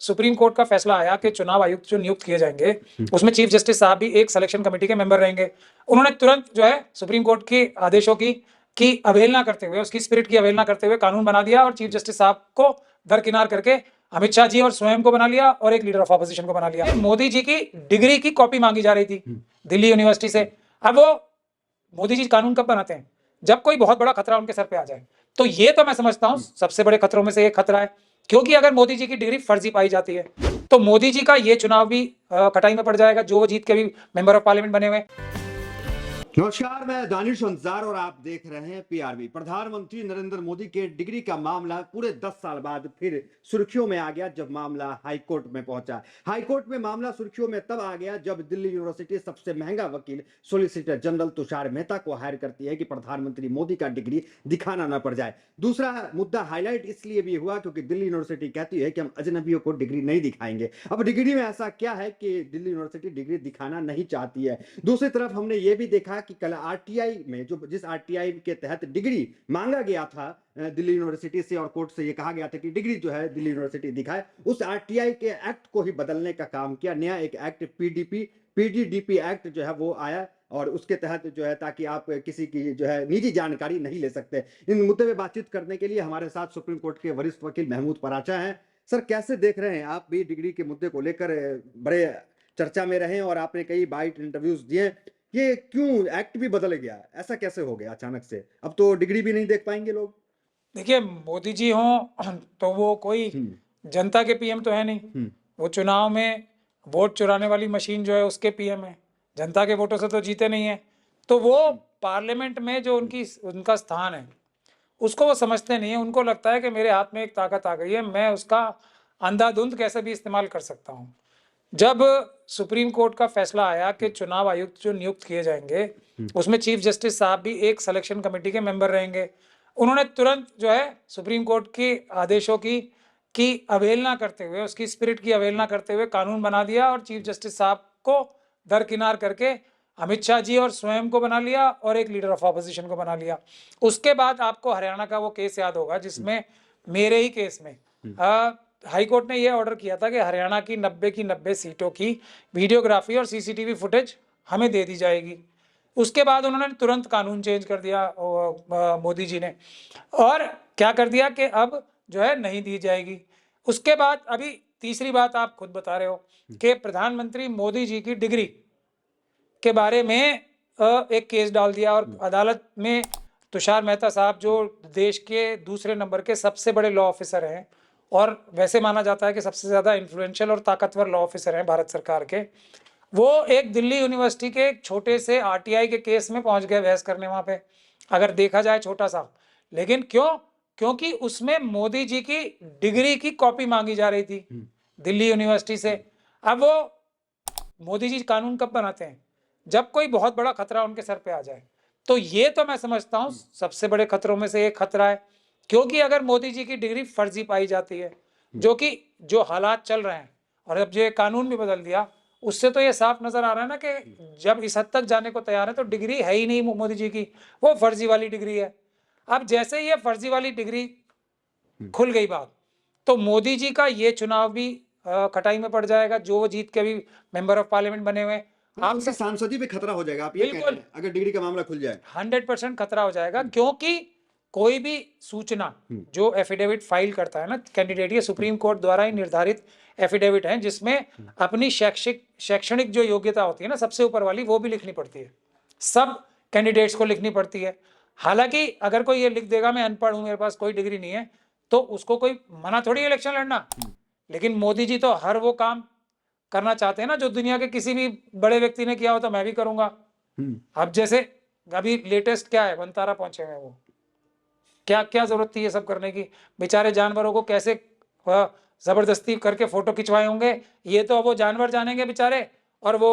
Supreme court का फैसला आया कि चुनाव आयुक्त जो नियुक्त किए जाएंगे उसमें चीफ जस्टिस साहब भी एक सिलेक्शन कमेटी के मेंबर रहेंगे। उन्होंने तुरंत जो है सुप्रीम कोर्ट के आदेशों की अवहेलना करते हुए, उसकी स्पिरिट की अवहेलना करते हुए कानून बना दिया और चीफ जस्टिस साहब को दरकिनार करके अमित शाह जी और स्वयं को बना लिया और एक लीडर ऑफ ऑपोजिशन को बना लिया। मोदी जी की डिग्री की कॉपी मांगी जा रही थी दिल्ली यूनिवर्सिटी से। अब वो मोदी जी कानून कब बनाते हैं? जब कोई बहुत बड़ा खतरा उनके सर पे आ जाए। तो ये तो मैं समझता हूं सबसे बड़े खतरों में से एक खतरा है, क्योंकि अगर मोदी जी की डिग्री फर्जी पाई जाती है तो मोदी जी का ये चुनाव भी कटाई में पड़ जाएगा, जो वो जीत के भी मेंबर ऑफ पार्लियामेंट बने हुए। नमस्कार, मैं दानिश अंसार और आप देख रहे हैं पीआरबी। प्रधानमंत्री नरेंद्र मोदी के डिग्री का मामला पूरे 10 साल बाद फिर सुर्खियों में आ गया, जब मामला हाईकोर्ट में पहुंचा। हाईकोर्ट में मामला सुर्खियों में तब आ गया जब दिल्ली यूनिवर्सिटी सबसे महंगा वकील सॉलिसिटर जनरल तुषार मेहता को हायर करती है कि प्रधानमंत्री मोदी का डिग्री दिखाना न पड़ जाए। दूसरा मुद्दा हाईलाइट इसलिए भी हुआ क्योंकि दिल्ली यूनिवर्सिटी कहती है कि हम अजनबियों को डिग्री नहीं दिखाएंगे। अब डिग्री में ऐसा क्या है कि दिल्ली यूनिवर्सिटी डिग्री दिखाना नहीं चाहती है? दूसरी तरफ हमने ये भी देखा कि कल आरटीआई में जिस आरटीआई के तहत डिग्री मांगा गया था दिल्ली यूनिवर्सिटी से और कोर्ट से ये कहा गया था कि डिग्री जो है दिल्ली यूनिवर्सिटी दिखाए, उस आरटीआई के एक्ट को ही बदलने का काम किया। नया एक एक्ट पीजीडीपी एक्ट जो है वो आया और उसके तहत जो है ताकि आप किसी की जो है निजी जानकारी नहीं ले सकते। इन मुद्दे पे बातचीत करने के लिए हमारे साथ सुप्रीम कोर्ट के वरिष्ठ वकील महमूद पराचा हैं। सर, कैसे देख रहे हैं आप भी डिग्री के मुद्दे को लेकर? बड़े चर्चा में रहे और आपने कई बाइट इंटरव्यूज दिए। ये क्यों एक्ट भी बदल गया? ऐसा कैसे हो गया अचानक से? अब तो डिग्री भी नहीं देख पाएंगे लोग। देखिए, मोदी जी हों तो वो कोई जनता के पीएम तो है नहीं। वो चुनाव में वोट चुराने वाली मशीन जो है उसके पीएम है, जनता के वोटों से तो जीते नहीं है। तो वो पार्लियामेंट में जो उनका स्थान है उसको वो समझते नहीं है। उनको लगता है कि मेरे हाथ में एक ताकत आ गई है, मैं उसका अंधाधुंध कैसे भी इस्तेमाल कर सकता हूँ। जब सुप्रीम कोर्ट का फैसला आया कि चुनाव आयुक्त जो नियुक्त किए जाएंगे उसमें चीफ जस्टिस साहब भी एक सिलेक्शन कमेटी के मेंबर रहेंगे, उन्होंने तुरंत जो है सुप्रीम कोर्ट के आदेशों की अवहेलना करते हुए, उसकी स्पिरिट की अवहेलना करते हुए कानून बना दिया और चीफ जस्टिस साहब को दरकिनार करके अमित शाह जी और स्वयं को बना लिया और एक लीडर ऑफ ऑपोजिशन को बना लिया। उसके बाद आपको हरियाणा का वो केस याद होगा जिसमें मेरे ही केस में हाई कोर्ट ने यह ऑर्डर किया था कि हरियाणा की 90 सीटों की वीडियोग्राफी और सीसीटीवी फुटेज हमें दे दी जाएगी। उसके बाद उन्होंने तुरंत कानून चेंज कर दिया मोदी जी ने, और क्या कर दिया कि अब जो है नहीं दी जाएगी। उसके बाद अभी तीसरी बात आप खुद बता रहे हो कि प्रधानमंत्री मोदी जी की डिग्री के बारे में एक केस डाल दिया और अदालत में तुषार मेहता साहब जो देश के दूसरे नंबर के सबसे बड़े लॉ ऑफिसर हैं और वैसे माना जाता है कि सबसे ज़्यादा इन्फ्लुएंशियल और ताकतवर लॉ ऑफिसर हैं भारत सरकार के, वो एक दिल्ली यूनिवर्सिटी के एक छोटे से आरटीआई के केस में पहुंच गए बहस करने वहाँ पे। अगर देखा जाए छोटा सा, लेकिन क्योंकि उसमें मोदी जी की डिग्री की कॉपी मांगी जा रही थी दिल्ली यूनिवर्सिटी से। अब वो मोदी जी कानून कब बनाते हैं? जब कोई बहुत बड़ा खतरा उनके सर पे आ जाए। तो ये तो मैं समझता हूँ सबसे बड़े खतरों में से एक खतरा है, क्योंकि अगर मोदी जी की डिग्री फर्जी पाई जाती है, जो हालात चल रहे हैं और अब जो कानून भी बदल दिया, उससे तो ये साफ नजर आ रहा है ना कि जब इस हद तक जाने को तैयार है तो डिग्री है ही नहीं मोदी जी की, वो फर्जी वाली डिग्री है। अब जैसे ये फर्जी वाली डिग्री खुल गई बात, तो मोदी जी का ये चुनाव भी कटाई में पड़ जाएगा, जो वो जीत के भी मेंबर ऑफ पार्लियामेंट बने हुए। आपसे सांसदी पे खतरा हो जाएगा, आप ये कह रहे हैं अगर डिग्री का मामला खुल जाए? 100% खतरा हो जाएगा, क्योंकि कोई भी सूचना जो एफिडेविट फाइल करता है ना कैंडिडेट, ये सुप्रीम कोर्ट द्वारा ही निर्धारित एफिडेविट है जिसमें अपनी शैक्षणिक जो योग्यता होती है ना सबसे ऊपर वाली, वो भी लिखनी पड़ती है, सब कैंडिडेट्स को लिखनी पड़ती है। हालांकि अगर कोई ये लिख देगा मैं अनपढ़ हूं, मेरे पास कोई डिग्री नहीं है, तो उसको कोई मना थोड़ी इलेक्शन लड़ना। लेकिन मोदी जी तो हर वो काम करना चाहते हैं ना जो दुनिया के किसी भी बड़े व्यक्ति ने किया हो तो मैं भी करूंगा। अब जैसे अभी लेटेस्ट क्या है, वनतारा पहुंचे हुए, वो क्या जरूरत थी ये सब करने की? बेचारे जानवरों को कैसे जबरदस्ती करके फोटो खिंचवाए होंगे, ये तो वो जानवर जानेंगे बेचारे। और वो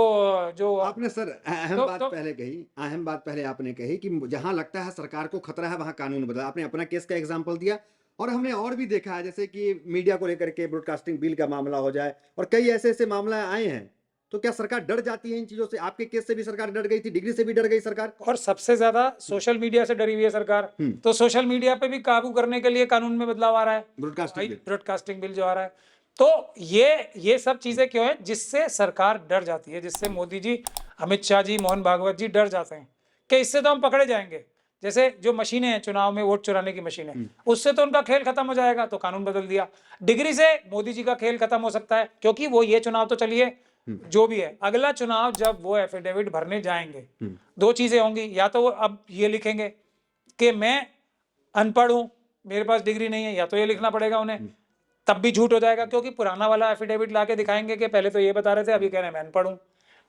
जो आपने सर अहम बात पहले आपने कही कि जहां लगता है सरकार को खतरा है वहां कानून बदला। आपने अपना केस का एग्जांपल दिया और हमने और भी देखा है, जैसे कि मीडिया को लेकर के ब्रॉडकास्टिंग बिल का मामला हो जाए और कई ऐसे मामला आए हैं। तो क्या सरकार डर जाती है इन चीजों से? आपके केस से भी सरकार डर गई थी, डिग्री से भी डर गई सरकार, और सबसे ज्यादा सोशल मीडिया से डरी हुई है सरकार। तो सोशल मीडिया पे भी काबू करने के लिए कानून में बदलाव आ रहा है, ब्रॉडकास्टिंग बिल जो आ रहा है। तो ये सब चीजें क्यों है, जिससे सरकार डर जाती है, जिससे मोदी जी, अमित शाह जी, मोहन भागवत जी डर जाते हैं कि इससे तो हम पकड़े जाएंगे। जैसे जो मशीनें हैं चुनाव में वोट चुराने की मशीनें, उससे तो उनका खेल खत्म हो जाएगा, तो कानून बदल दिया। डिग्री से मोदी जी का खेल खत्म हो सकता है, क्योंकि वो ये चुनाव तो चलिए जो भी है, अगला चुनाव जब वो एफिडेविट भरने जाएंगे, दो चीजें होंगी, या तो वो अब ये लिखेंगे कि मैं अनपढ़ हूं, मेरे पास डिग्री नहीं है, या तो ये लिखना पड़ेगा उन्हें, तब भी झूठ हो जाएगा, क्योंकि पुराना वाला एफिडेविट लाके दिखाएंगे कि पहले तो ये बता रहे थे, अभी कह रहे हैं मैं अनपढ़ हूं,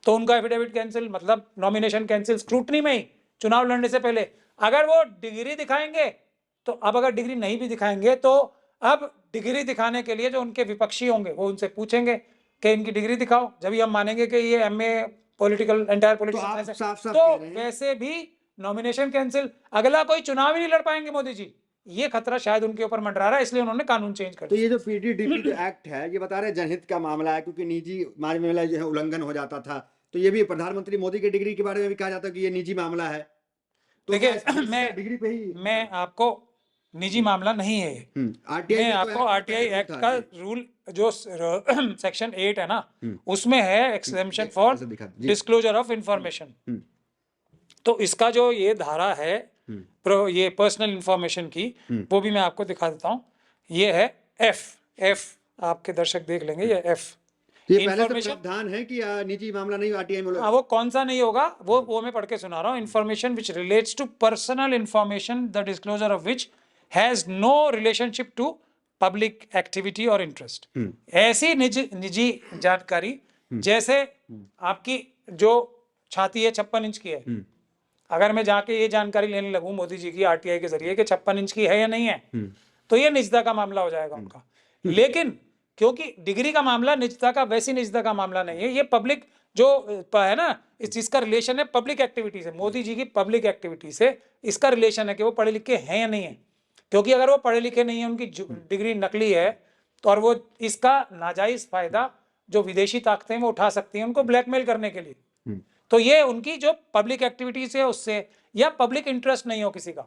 तो उनका एफिडेविट कैंसिल, मतलब नॉमिनेशन कैंसिल, स्क्रूटनी में ही, चुनाव लड़ने से पहले। अगर वो डिग्री दिखाएंगे तो अब अगर डिग्री नहीं भी दिखाएंगे तो अब डिग्री दिखाने के लिए जो उनके विपक्षी होंगे वो उनसे पूछेंगे कि इनकी डिग्री दिखाओ, जब ही हम मानेंगे कि ये एमए पॉलिटिकल एंटायर तो आप पॉलिटिकल साफ-साफ तो कह रहे हैं। वैसे भी नॉमिनेशन कैंसिल, अगला कोई चुनाव ही नहीं लड़ पाएंगे मोदी जी। ये खतरा शायद उनके ऊपर मंडरा रहा है, इसलिए उन्होंने कानून चेंज कर तो दिया। ये जो पीटीडीपी जो एक्ट है, ये बता रहे हैं जनहित का मामला है, क्योंकि निजी मामला जो है उल्लंघन हो जाता था। तो ये भी प्रधानमंत्री मोदी की डिग्री के बारे में भी कहा जाता है कि ये निजी मामला है। तो देखिए डिग्री पे ही मैं आपको निजी मामला नहीं है ये। आरटीआई मैं आपको आरटीआई एक्ट का रूल जो सेक्शन 8 है ना, उसमें है exemption for disclosure of information. तो इसका जो ये धारा है ये पर्सनल इंफॉर्मेशन की, वो भी मैं आपको दिखा देता हूँ। ये है एफ आपके दर्शक देख लेंगे, ये एफ। ये पहले से प्रावधान है कि निजी मामला नहीं आरटीआई में। हाँ, वो कौन सा नहीं होगा, वो मैं पढ़ के सुना रहा हूँ। Information which relates to personal information the disclosure of which has no relationship to public activity और इंटरेस्ट। ऐसी निजी जानकारी, जैसे आपकी जो छाती है 56 इंच की है, अगर मैं जाके ये जानकारी लेने लगूं मोदी जी की आरटीआई के जरिए कि 56 इंच की है या नहीं है, तो ये निजता का मामला हो जाएगा उनका। लेकिन क्योंकि डिग्री का मामला निजता का, वैसी निजता का मामला नहीं है, ये पब्लिक जो है ना, इस चीज का रिलेशन है पब्लिक एक्टिविटी से, मोदी जी की पब्लिक एक्टिविटी से इसका रिलेशन है कि वो पढ़े लिखे हैं या नहीं है। क्योंकि अगर वो पढ़े लिखे नहीं है, उनकी डिग्री नकली है, तो और वो इसका नाजायज फायदा जो विदेशी ताकतें वो उठा सकती हैं उनको ब्लैकमेल करने के लिए। तो ये उनकी जो पब्लिक एक्टिविटीज है उससे, या पब्लिक इंटरेस्ट नहीं हो किसी का,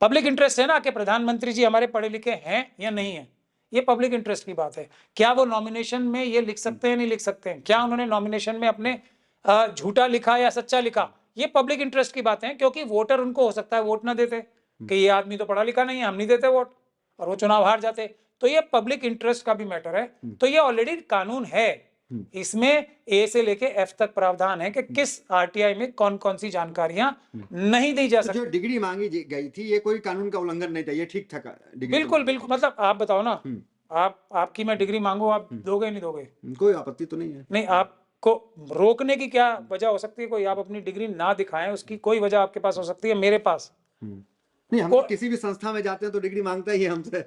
पब्लिक इंटरेस्ट है ना कि प्रधानमंत्री जी हमारे पढ़े लिखे हैं या नहीं है, ये पब्लिक इंटरेस्ट की बात है। क्या वो नॉमिनेशन में ये लिख सकते हैं, नहीं लिख सकते हैं, क्या उन्होंने नॉमिनेशन में अपने झूठा लिखा या सच्चा लिखा, ये पब्लिक इंटरेस्ट की बातें हैं। क्योंकि वोटर उनको हो सकता है वोट ना देते कि ये आदमी तो पढ़ा लिखा नहीं है, हम नहीं देते वोट, और वो चुनाव हार जाते। तो ये पब्लिक इंटरेस्ट का भी मैटर है। तो ये ऑलरेडी कानून है, इसमें ए से लेके एफ तक प्रावधान है कि किस आरटीआई में कौन कौन सी जानकारियां नहीं दी जा सकती। जो डिग्री मांगी गई थी, ये कोई कानून का उल्लंघन नहीं था, ये ठीक था डिग्री। बिल्कुल बिल्कुल, मतलब आप बताओ ना, आपकी मैं डिग्री मांगू, आप दोगे नहीं दोगे? कोई आपत्ति तो नहीं है। नहीं, आपको रोकने की क्या वजह हो सकती है? कोई आप अपनी डिग्री ना दिखाएं उसकी कोई वजह आपके पास हो सकती है? मेरे पास नहीं, हम किसी भी संस्था में जाते हैं तो डिग्री मांगता ही है हमसे।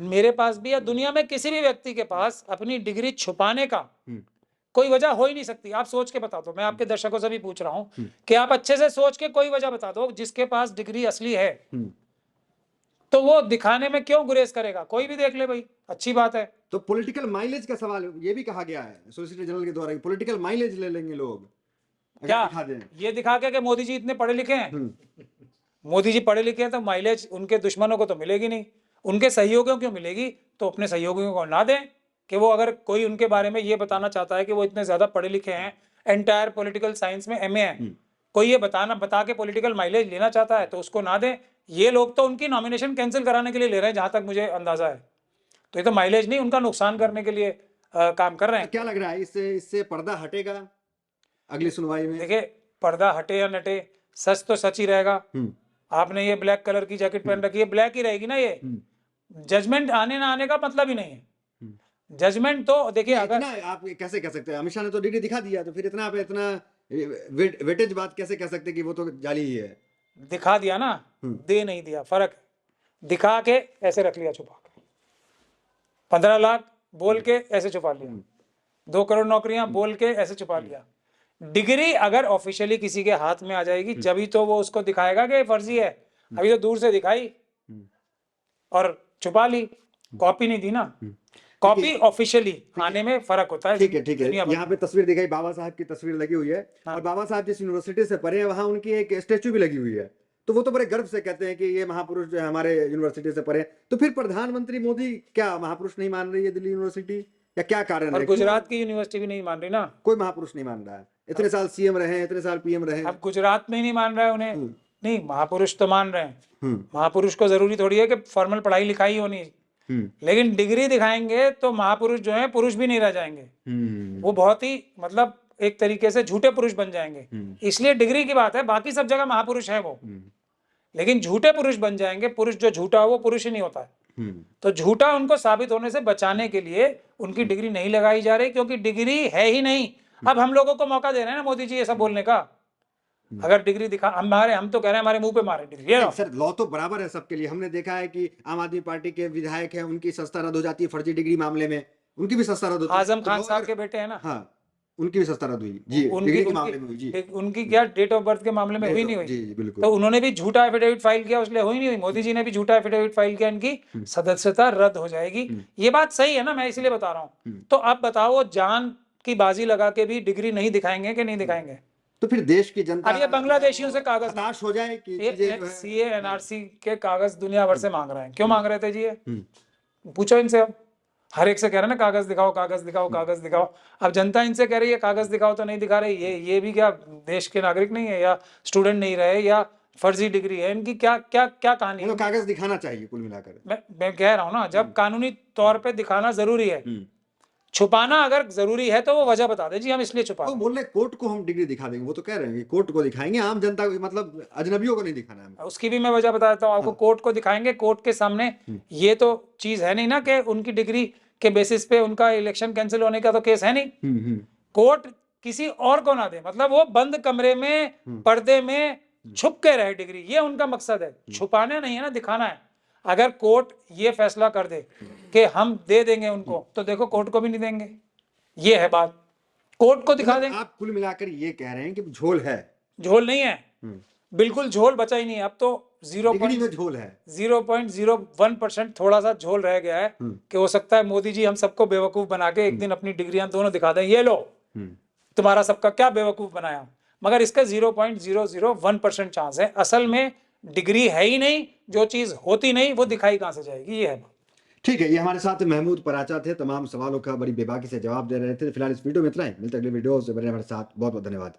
मेरे पास भी, या दुनिया में किसी भी व्यक्ति के पास अपनी डिग्री छुपाने का कोई वजह हो ही नहीं सकती। आप सोच के बता दो, मैं आपके दर्शकों से भी पूछ रहा हूं कि आप अच्छे से सोच के कोई वजह बता दो, जिसके पास डिग्री असली है तो वो दिखाने में क्यों गुरेज करेगा? कोई भी देख ले भाई, अच्छी बात है। तो पॉलिटिकल माइलेज का सवाल ये भी कहा गया है सोलिसिटर जनरल के द्वारा, पॉलिटिकल माइलेज ले लेंगे लोग क्या दिखा दें, ये दिखा के कि मोदी जी इतने पढ़े लिखे हैं। मोदी जी पढ़े लिखे हैं तो माइलेज उनके दुश्मनों को तो मिलेगी नहीं, उनके सहयोगियों को मिलेगी। तो अपने सहयोगियों को ना दें कि वो अगर कोई उनके बारे में ये बताना चाहता है कि वो इतने ज्यादा पढ़े लिखे हैं, एंटायर पॉलिटिकल साइंस में एमए है, कोई ये बता के पॉलिटिकल माइलेज लेना चाहता है तो उसको ना दें। ये लोग तो उनकी नॉमिनेशन कैंसिल कराने के लिए ले रहे हैं, जहां तक मुझे अंदाजा है। तो ये तो माइलेज नहीं, उनका नुकसान करने के लिए काम कर रहे हैं। क्या लग रहा है, इससे पर्दा हटेगा अगली सुनवाई में? देखिए, पर्दा हटे या नटे, सच तो सच ही रहेगा। आपने ये ब्लैक कलर की जैकेट पहन रखी है, ब्लैक ही रहेगी ना ये। जजमेंट आने ना आने का मतलब ही नहीं है। जजमेंट तो देखिए, अगर आप कैसे कह सकते हैं, अमित शाह ने तो डिग्री दिखा दिया, तो फिर इतना वेटेज बात कैसे कह सकते कि वो तो जाली ही है? दिखा दिया ना, दे नहीं दिया, फर्क है। दिखा के ऐसे रख लिया छुपा के, 15 लाख बोल के ऐसे छुपा लिया, 2 करोड़ नौकरियां बोल के ऐसे छुपा लिया। डिग्री अगर ऑफिशियली किसी के हाथ में आ जाएगी जब ही तो वो उसको दिखाएगा कि फर्जी है। अभी तो दूर से दिखाई और छुपा ली, कॉपी नहीं दी ना। कॉपी ऑफिशियली आने में फर्क होता है। ठीक है। यहाँ पे तस्वीर दिखाई, बाबा साहब की तस्वीर लगी हुई है, और बाबा साहब जिस यूनिवर्सिटी से पढ़े हैं वहां उनकी एक स्टेचू भी लगी हुई है। तो वो तो बड़े गर्व से कहते हैं कि ये महापुरुष जो है हमारे यूनिवर्सिटी से पढ़े। तो फिर प्रधानमंत्री मोदी क्या महापुरुष नहीं मान रही है दिल्ली यूनिवर्सिटी, या क्या कारण और है? गुजरात की यूनिवर्सिटी भी नहीं मान रही ना, कोई महापुरुष नहीं मान रहा है, इतने साल सीएम रहे हैं, इतने साल पीएम रहे हैं। अब गुजरात में ही नहीं मान रहा है उन्हें। नहीं, महापुरुष तो मान रहे हैं। हम्म महापुरुष को जरूरी थोड़ी है कि फॉर्मल पढ़ाई लिखाई होनी, लेकिन डिग्री दिखाएंगे तो महापुरुष जो है पुरुष भी नहीं रह जाएंगे, वो बहुत ही मतलब एक तरीके से झूठे पुरुष बन जाएंगे। इसलिए डिग्री की बात है, बाकी सब जगह महापुरुष है वो, लेकिन झूठे पुरुष बन जाएंगे। पुरुष जो झूठा हो वो पुरुष ही नहीं होता है। तो झूठा उनको साबित होने से बचाने के लिए उनकी डिग्री नहीं लगाई जा रही, क्योंकि डिग्री है ही नहीं। अब हम लोगों को मौका दे रहे हैं ना मोदी जी ये सब बोलने का। अगर डिग्री दिखा हम तो कह रहे हैं हमारे मुंह पे मारे डिग्री। ये सर लॉ तो बराबर है सबके लिए। हमने देखा है कि आम आदमी पार्टी के विधायक हैं, उनकी सस्ता रद्द हो जाती है फर्जी डिग्री मामले में, उनकी भी सस्ता रद्द होती है। आजम खान साहब के बेटे हैं ना, हाँ, उनकी भी सस्ता रद्द हुई जी, डिग्री के मामले में हुई जी। उनकी क्या डेट ऑफ बर्थ के मामले में हुई नहीं हुई? जी बिल्कुल। तो उन्होंने भी झूठा एफिडेविट फाइल किया, इसलिए हुई नहीं हुई। मोदी जी ने भी झूठा एफिडेविट फाइल किया, इनकी सदस्यता रद्द हो जाएगी। ये बात सही है ना, मैं इसलिए बता रहा हूँ। तो अब बताओ, जान की बाजी लगा के भी डिग्री नहीं दिखाएंगे कि नहीं दिखाएंगे? तो फिर देश की जनता अब ये बांग्लादेशियों से कागज हताश हो जाए कि सीए एनआरसी के कागज दुनिया भर से मांग रहे हैं। क्यों मांग रहे थे जी ये? पूछो इनसे। अब हर एक से कह रहे हैं ना कागज दिखाओ, कागज दिखाओ, कागज दिखाओ। अब जनता इनसे कह रही है कागज दिखाओ तो नहीं दिखा रही। ये भी क्या देश के नागरिक नहीं है, या स्टूडेंट नहीं रहे, या फर्जी डिग्री है इनकी? क्या क्या क्या कहानी है? तो कागज दिखाना चाहिए कुल मिलाकर। मैं कह रहा हूँ ना, जब कानूनी तौर पे दिखाना जरूरी है, छुपाना अगर जरूरी है तो वो वजह बता दे जी हम इसलिए छुपा। तो बोल रहे कोर्ट को हम डिग्री दिखा देंगे, वो तो कह रहे हैं कि कोर्ट को दिखाएंगे, आम जनता को मतलब अजनबियों को नहीं दिखाना है। उसकी भी मैं वजह बता देता हूँ आपको। कोर्ट को दिखाएंगे, कोर्ट के सामने ये तो चीज है नहीं ना कि उनकी डिग्री के बेसिस पे उनका इलेक्शन कैंसिल होने का तो केस है नहीं। कोर्ट किसी और को ना दे, मतलब वो बंद कमरे में पर्दे में छुप के रहे डिग्री, ये उनका मकसद है। छुपाना नहीं है ना, दिखाना है। अगर कोर्ट ये फैसला कर दे कि हम दे देंगे उनको, तो देखो कोर्ट को भी नहीं देंगे। ये है बात, कोर्ट को दिखा देंगे। आप कुल मिलाकर ये कह रहे हैं कि झोल है? झोल नहीं है, बिल्कुल झोल बचा ही नहीं है। अब तो डिग्री में झोल है। 0.01% थोड़ा सा झोल रह गया है कि हो सकता है मोदी जी हम सबको बेवकूफ बना के एक दिन अपनी डिग्रियां दोनों दिखा दें, ये लो तुम्हारा सबका क्या बेवकूफ बनाया। मगर इसका 0.001% चांस है। असल में डिग्री है ही नहीं, जो चीज होती नहीं वो दिखाई कहां से जाएगी, ये है। ठीक है, ये हमारे साथ महमूद पराचा थे, तमाम सवालों का बड़ी बेबाकी से जवाब दे रहे थे। फिलहाल इस वीडियो में इतना ही, मिलते अगले वीडियो से। बने हमारे साथ, बहुत बहुत धन्यवाद।